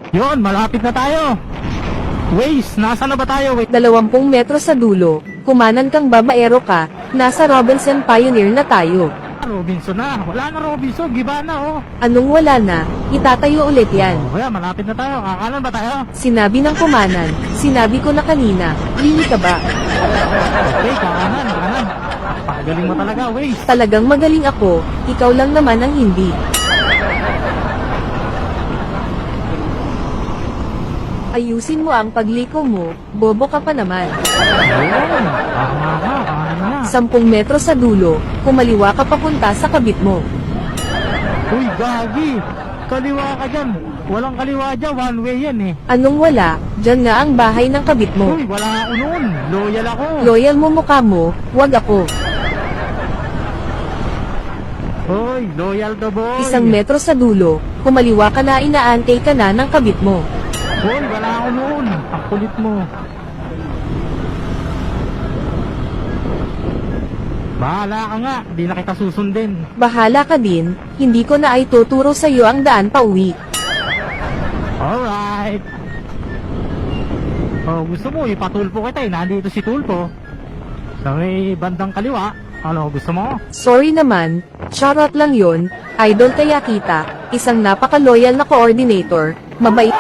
Yon, malapit na tayo. Waze, nasa na ba tayo? Wait. 20 metro sa dulo, kumanan kang babaero ka, nasa Robinson Pioneer na tayo. Robinson na. Wala na Robinson. Giba na, oh. Anong wala na, itatayo ulit yan. Oh, kaya malapit na tayo. Kakanan ba tayo? Sinabi ng kumanan, sinabi ko na kanina, lili ka ba? Okay, kakanan. Pagaling mo talaga, Waze. Talagang magaling ako, ikaw lang naman ang hindi. Ayusin mo ang pagliko mo, bobo ka pa naman. Ayun. Tama ka, kakanan na. 10 metro sa dulo, kumaliwa ka papunta sa kabit mo. Uy, gagi. Kaliwa ka dyan. Walang kaliwa dyan. One way yan eh. Anong wala, dyan nga ang bahay ng kabit mo. Uy, wala ako noon. Loyal ako. Loyal mo mukha mo, wag ako. Uy, loyal the boy. 1 metro sa dulo, kumaliwa ka na inaantay ka na ng kabit mo. Uy, wala ako noon. Ang kulit mo. Bahala ka nga. Di na kita susundin. Bahala ka din, hindi ko na ay tuturo sa iyo ang daan pa uwi. Alright. Oh, gusto mo ipatulpo kita eh. Nandito si Tulpo. Sa may bandang kaliwa. Ano, gusto mo? Sorry naman, charot lang yon, idol kaya kita, isang napaka-loyal na coordinator, mabait.